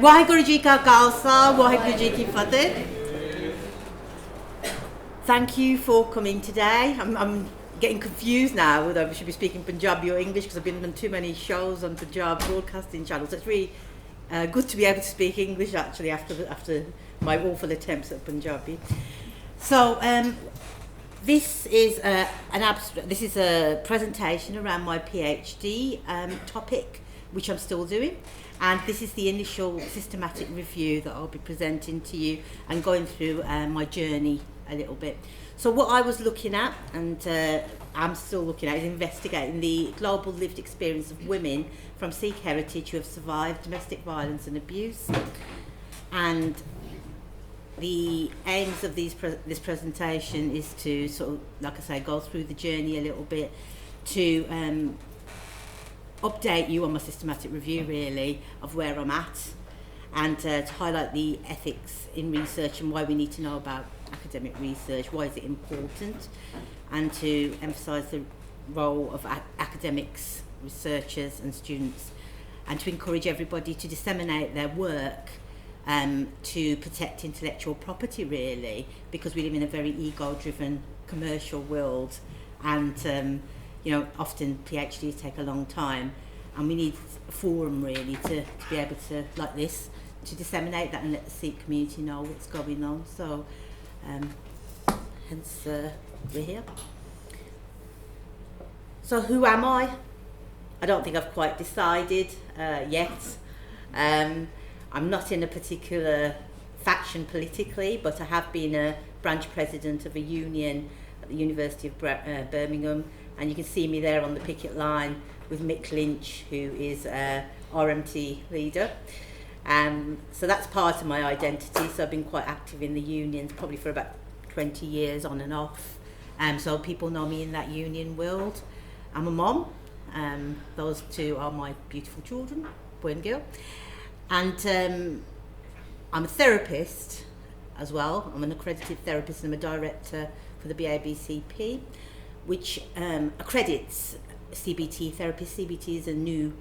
Waheguru Ji Ka Khalsa, Waheguru Ji Ki Fateh. Thank you for coming today. I'm getting confused now whether I should be speaking Punjabi or English because I've been on too many shows on Punjab broadcasting channels. It's really good to be able to speak English actually after my awful attempts at Punjabi. So this is This is a presentation around my PhD topic, which I'm still doing, and this is the initial systematic review that I'll be presenting to you and going through my journey a little bit. So what I was looking at, and I'm still looking at, is investigating the global lived experience of women from Sikh heritage who have survived domestic violence and abuse. And the aims of this presentation is to sort of, like I say, go through the journey a little bit, to update you on my systematic review really of where I'm at, and to highlight the ethics in research and why we need to know about academic research, why is it important, and to emphasise the role of academics, researchers and students, and to encourage everybody to disseminate their work to protect intellectual property really, because we live in a very ego-driven commercial world, and often PhDs take a long time, and we need a forum really to be able to, like this, to disseminate that and let the Sikh community know what's going on. So hence we're here. So who am I? I don't think I've quite decided yet. I'm not in a particular faction politically, but I have been a branch president of a union at the University of Birmingham, and you can see me there on the picket line with Mick Lynch, who is RMT leader. So that's part of my identity. So I've been quite active in the unions, probably for about 20 years on and off. So people know me in that union world. I'm a mom. Those two are my beautiful children, boy and girl. And I'm a therapist as well. I'm an accredited therapist and I'm a director for the BABCP, which accredits CBT therapists. CBT is a new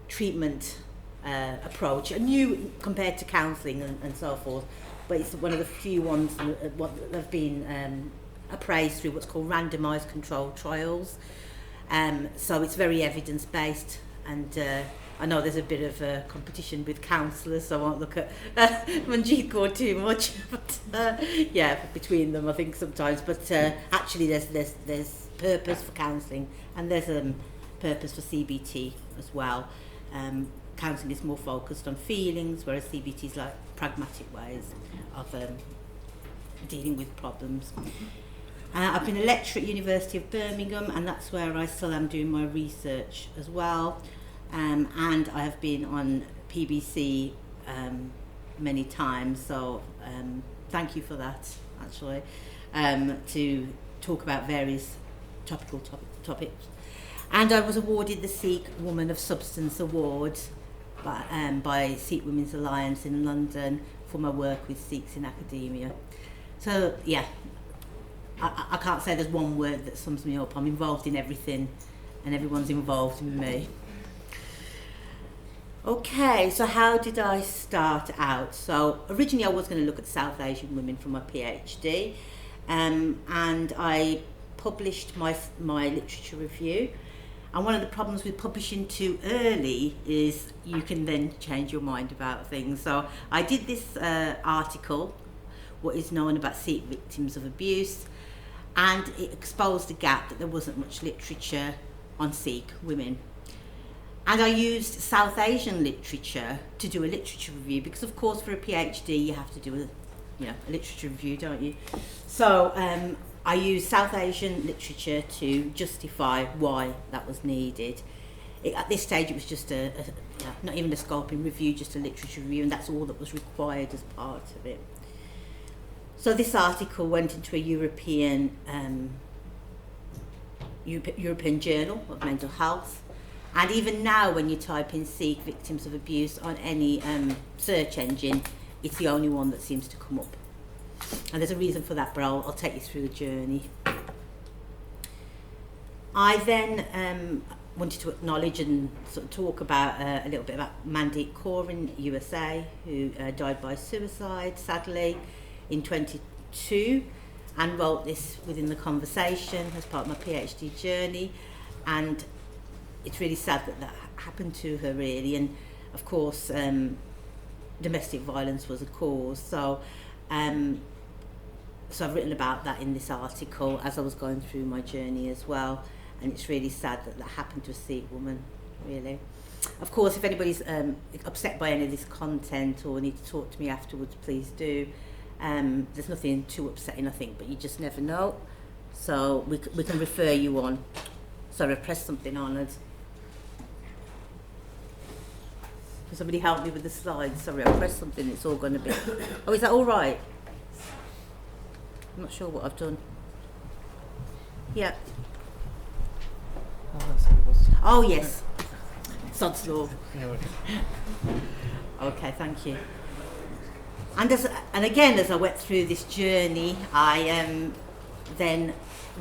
treatment approach, a new compared to counselling and so forth, but it's one of the few ones that have been appraised through what's called randomised controlled trials. So it's very evidence-based, and I know there's a bit of a competition with counsellors, so I won't look at Manjeet Kaur too much, but between them I think sometimes, but actually there's purpose for counselling and there's purpose for CBT as well. Counselling is more focused on feelings, whereas CBT is like pragmatic ways of dealing with problems. I've been a lecturer at University of Birmingham, and that's where I still am doing my research as well. And I have been on PBC many times, so thank you for that, actually, to talk about various topical topics. And I was awarded the Sikh Woman of Substance Award by Sikh Women's Alliance in London for my work with SikhsInAcademia. So yeah, I can't say there's one word that sums me up. I'm involved in everything and everyone's involved in me. Okay, so how did I start out? So originally I was going to look at South Asian women for my PhD, and I published my literature review. And one of the problems with publishing too early is you can then change your mind about things. So I did this article, what is known about Sikh victims of abuse, and it exposed the gap that there wasn't much literature on Sikh women. And I used South Asian literature to do a literature review, because of course for a PhD you have to do a literature review, don't you? So I used South Asian literature to justify why that was needed. At this stage it was just not even a scoping review, just a literature review, and that's all that was required as part of it. So this article went into a European Journal of Mental Health. And even now, when you type in Sikh victims of abuse on any search engine, it's the only one that seems to come up. And there's a reason for that, but I'll take you through the journey. I then wanted to acknowledge and sort of talk about a little bit about Mandeep Kaur in USA, who died by suicide, sadly, in 22, and wrote this within the conversation as part of my PhD journey. And it's really sad that that happened to her, really. And of course, domestic violence was a cause. So I've written about that in this article as I was going through my journey as well. And it's really sad that that happened to a Sikh woman, really. Of course, if anybody's upset by any of this content or need to talk to me afterwards, please do. There's nothing too upsetting, I think, but you just never know. So we can refer you on. Sorry, I pressed something on it. Can somebody help me with the slides? Sorry, I pressed something, it's all going to be... Oh, is that all right? I'm not sure what I've done. Yeah. Oh, yes. Sod's law. Okay, thank you. And again, as I went through this journey, I then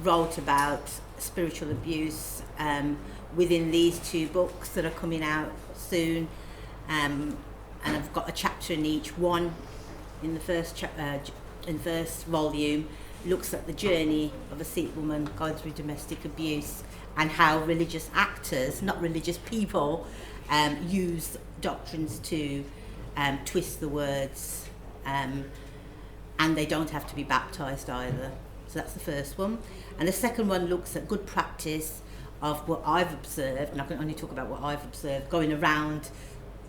wrote about spiritual abuse within these 2 books that are coming out soon. And I've got a chapter in each one. In the first volume, looks at the journey of a Sikh woman going through domestic abuse and how religious actors, not religious people, use doctrines to twist the words, and they don't have to be baptised either. So that's the first one. And the second one looks at good practice of what I've observed, and I can only talk about what I've observed, going around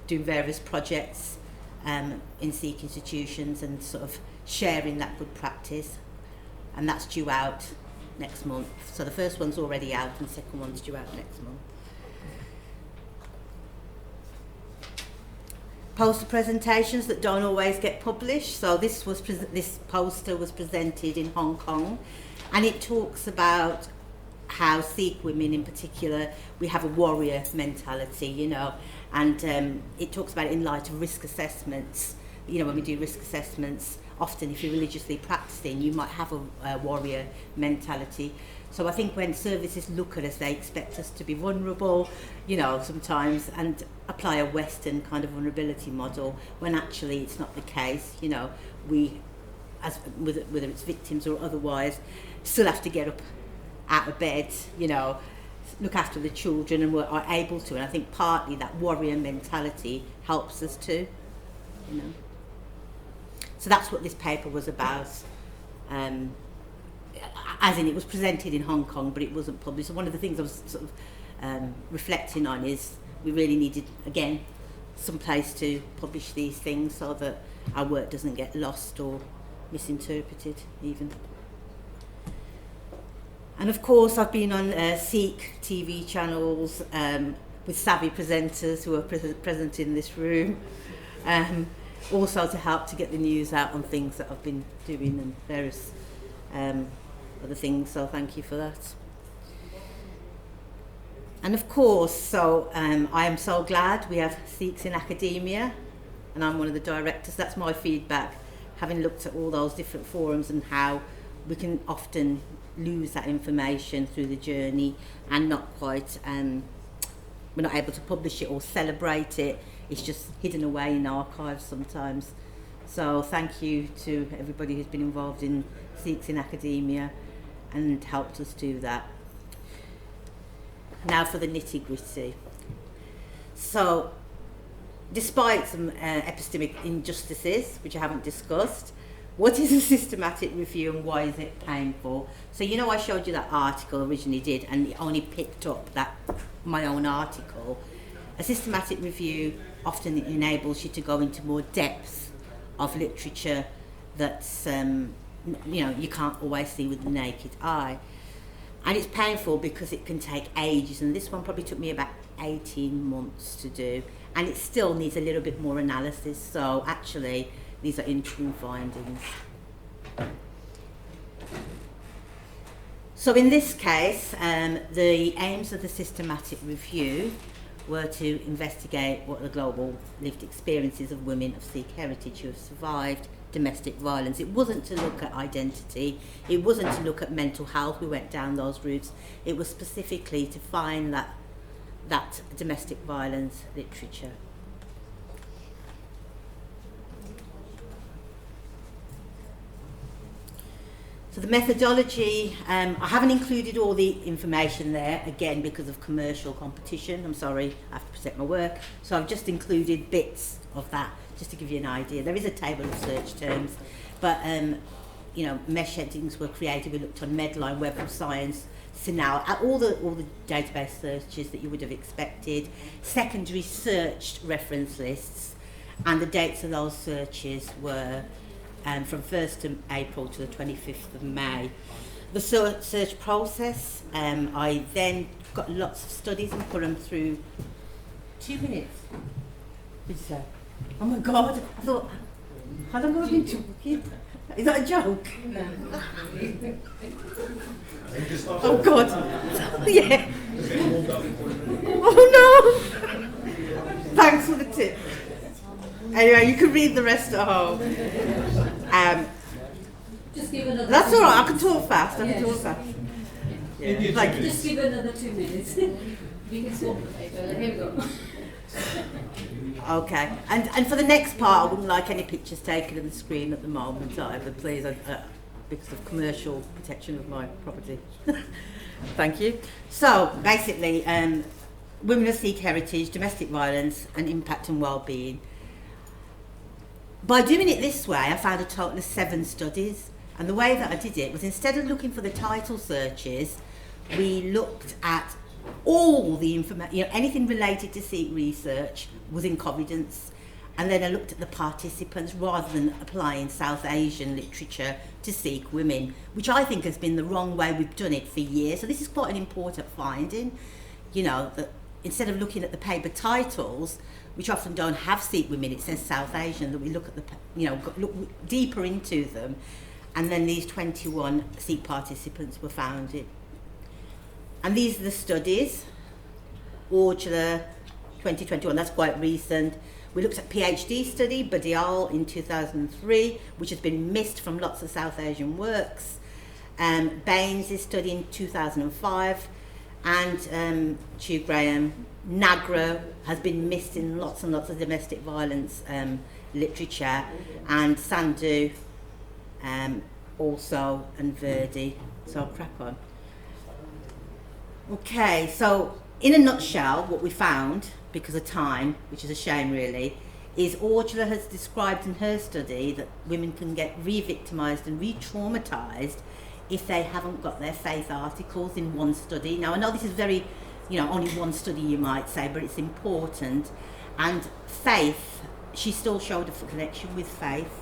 doing various projects in Sikh institutions and sort of sharing that good practice. And that's due out next month. So the first one's already out and the second one's due out next month. Poster presentations that don't always get published. So this poster was presented in Hong Kong, and it talks about how Sikh women in particular, we have a warrior mentality, you know, and it talks about it in light of risk assessments. You know, when we do risk assessments, often if you're religiously practicing, you might have a warrior mentality. So I think when services look at us, they expect us to be vulnerable, you know, sometimes, and apply a Western kind of vulnerability model, when actually it's not the case. You know, we, as whether it's victims or otherwise, still have to get up out of bed, you know, look after the children, and are able to. And I think partly that warrior mentality helps us too, you know. So that's what this paper was about. As in, it was presented in Hong Kong, but it wasn't published. So one of the things I was sort of reflecting on is we really needed, again, some place to publish these things so that our work doesn't get lost or misinterpreted even. And of course, I've been on Sikh TV channels with savvy presenters who are present in this room. Also to help to get the news out on things that I've been doing and various other things, so thank you for that. And of course, so I am so glad we have Sikhs in Academia, and I'm one of the directors. That's my feedback, having looked at all those different forums and how we can often lose that information through the journey and not quite, we're not able to publish it or celebrate it. It's just hidden away in archives sometimes. So thank you to everybody who's been involved in Sikhs in Academia and helped us do that. Now for the nitty-gritty. So, despite some epistemic injustices, which I haven't discussed, what is a systematic review and why is it painful? So you know I showed you that article originally did, and it only picked up that my own article. A systematic review often enables you to go into more depth of literature that's you can't always see with the naked eye. And it's painful because it can take ages, and this one probably took me about 18 months to do, and it still needs a little bit more analysis. So actually these are interim findings. So in this case, the aims of the systematic review were to investigate what the global lived experiences of women of Sikh heritage who have survived domestic violence. It wasn't to look at identity, it wasn't to look at mental health, we went down those routes. It was specifically to find that that domestic violence literature. So the methodology, I haven't included all the information there, again, because of commercial competition. I'm sorry, I have to present my work. So I've just included bits of that, just to give you an idea. There is a table of search terms, but you know, mesh headings were created. We looked on Medline, Web of Science, SikhsInAcademia, all the database searches that you would have expected, secondary searched reference lists, and the dates of those searches were from 1st of April to the 25th of May. The search process, I then got lots of studies and put them through 2 minutes. What did you say? Oh my God, I thought, how long have I been talking? Is that a joke? No. Oh God. Yeah. Oh no. Thanks for the tip. Anyway, you can read the rest at home. Just give another. That's all right. I can talk fast. I can talk fast. Yeah. Like, just give another 2 minutes. You can swap the paper. Here we go. Okay, and for the next part, I wouldn't like any pictures taken of the screen at the moment either, please, because of commercial protection of my property. Thank you. So, basically, women of Sikh heritage, domestic violence, and impact on well-being. By doing it this way, I found a total of 7 studies, and the way that I did it was, instead of looking for the title searches, we looked at all the information, you know, anything related to Sikh research was in confidence, and then I looked at the participants rather than applying South Asian literature to Sikh women, which I think has been the wrong way we've done it for years. So this is quite an important finding, you know, that instead of looking at the paper titles, which often don't have Sikh women, it says South Asian, that we look at the, you know, look deeper into them, and then these 21 Sikh participants were founded. And these are the studies. Aujla, 2021, that's quite recent. We looked at PhD study, Badial in 2003, which has been missed from lots of South Asian works. Baines' study in 2005, and Chu Graham. Nagra has been missed in lots and lots of domestic violence literature, and Sandhu also, and Verdi. So I'll crack on. Okay, so in a nutshell, what we found, because of time, which is a shame really, is Aujla has described in her study that women can get re-victimised and re-traumatised if they haven't got their faith articles in one study. Now I know this is very, you know, only one study you might say, but it's important. And faith, she still showed a connection with faith.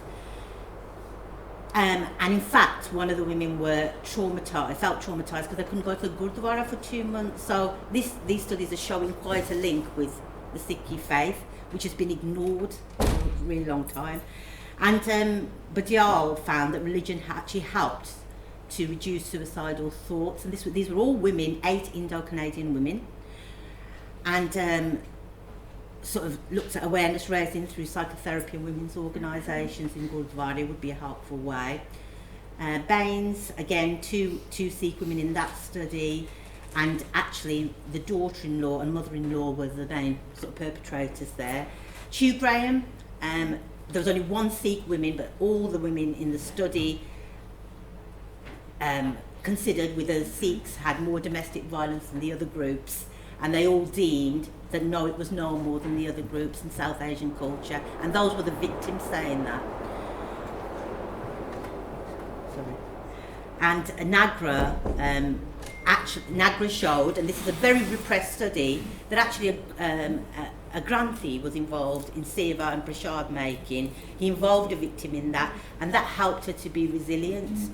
And in fact, one of the women were traumatised, felt traumatised because they couldn't go to the Gurdwara for 2 months. So these studies are showing quite a link with the Sikh faith, which has been ignored for a really long time. And Badial found that religion actually helped to reduce suicidal thoughts. And these were all women, 8 Indo-Canadian women. And sort of looked at awareness raising through psychotherapy and women's organisations in Gurdwara would be a helpful way. Baines, again, two Sikh women in that study, and actually the daughter-in-law and mother-in-law were the main sort of perpetrators there. Chu Graham, there was only 1 Sikh woman, but all the women in the study considered whether Sikhs had more domestic violence than the other groups, and they all deemed that no, it was no more than the other groups in South Asian culture, and those were the victims saying that. Sorry. And Nagra, Nagra showed, and this is a very repressed study, that actually a Granthi was involved in seva and prasad making. He involved a victim in that, and that helped her to be resilient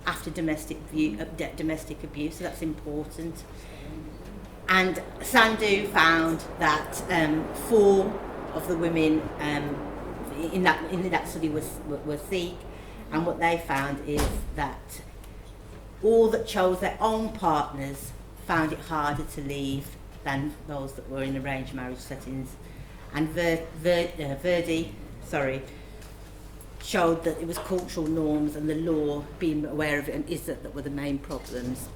after domestic abuse, so that's important. And Sandhu found that 4 of the women in that study were Sikh, and what they found is that all that chose their own partners found it harder to leave than those that were in arranged marriage settings. And Verdi showed that it was cultural norms and the law, being aware of it, and that were the main problems.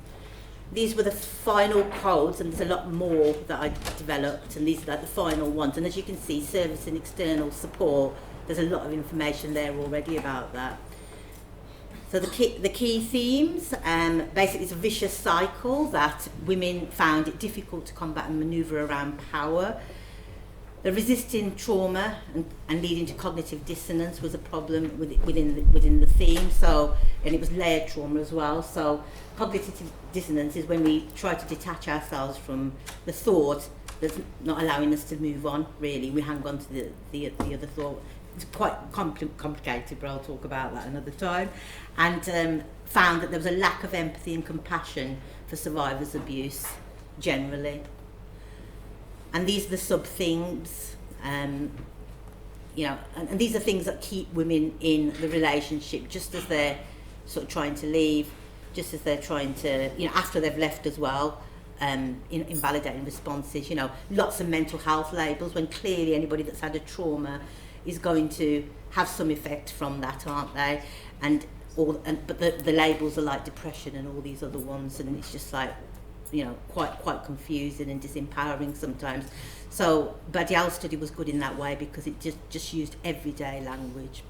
these were the final codes, and there's a lot more that I developed, and these are like the final ones. And as you can see, service and external support, there's a lot of information there already about that. So the key themes, basically it's a vicious cycle that women found it difficult to combat and manoeuvre around power. The resisting trauma and leading to cognitive dissonance was a problem within the theme. So, and it was layered trauma as well. So cognitive dissonance is when we try to detach ourselves from the thought that's not allowing us to move on, really. We hang on to the other thought. It's quite complicated, but I'll talk about that another time. And found that there was a lack of empathy and compassion for survivors of abuse generally. And these are the sub-themes, you know, and these are things that keep women in the relationship, just as they're sort of trying to leave, just as they're trying to, you know, after they've left as well, invalidating responses, you know, lots of mental health labels, when clearly anybody that's had a trauma is going to have some effect from that, aren't they? But the labels are like depression and all these other ones, and it's just like, you know, quite confusing and disempowering sometimes. So Badial's study was good in that way because it just used everyday language.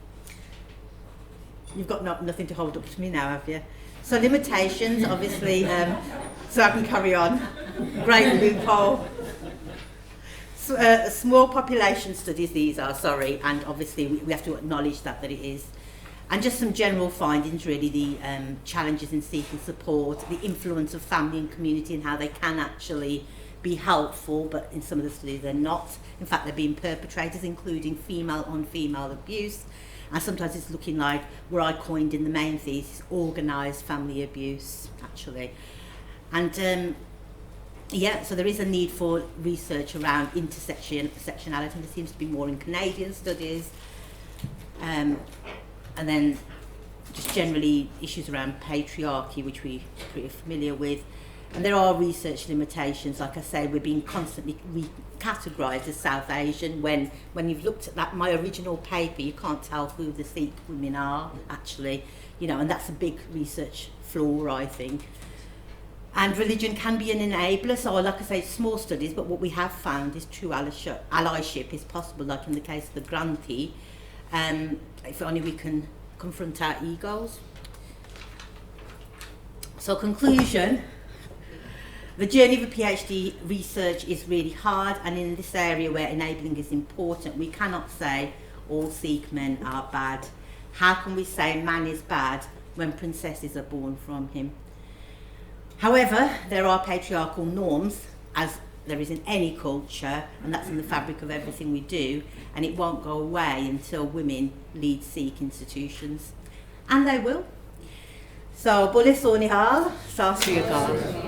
You've got nothing to hold up to me now, have you? So limitations, obviously, so I can carry on. Great loophole. Small population studies these are, sorry, and obviously we have to acknowledge that it is. And just some general findings, really, the challenges in seeking support, the influence of family and community and how they can actually be helpful, but in some of the studies they're not. In fact, they're being perpetrators, including female on female abuse. And sometimes it's looking like what I coined in the main thesis, organised family abuse, actually. And yeah, so there is a need for research around intersectionality. There seems to be more in Canadian studies. And then just generally issues around patriarchy, which we're pretty familiar with. And there are research limitations. Like I say, we're being constantly categorised as South Asian when you've looked at my original paper, you can't tell who the Sikh women are, actually. You know, and that's a big research flaw, I think. And religion can be an enabler. So like I say, small studies, but what we have found is true allyship is possible, like in the case of the grantee. If only we can confront our egos. So conclusion, the journey of a PhD research is really hard, and in this area where enabling is important, we cannot say all Sikh men are bad. How can we say man is bad when princesses are born from him? However, there are patriarchal norms, as there is in any culture, and that's in the fabric of everything we do, and it won't go away until women lead Sikh institutions. And they will. So, Bole Sonihal, Sasri Akal.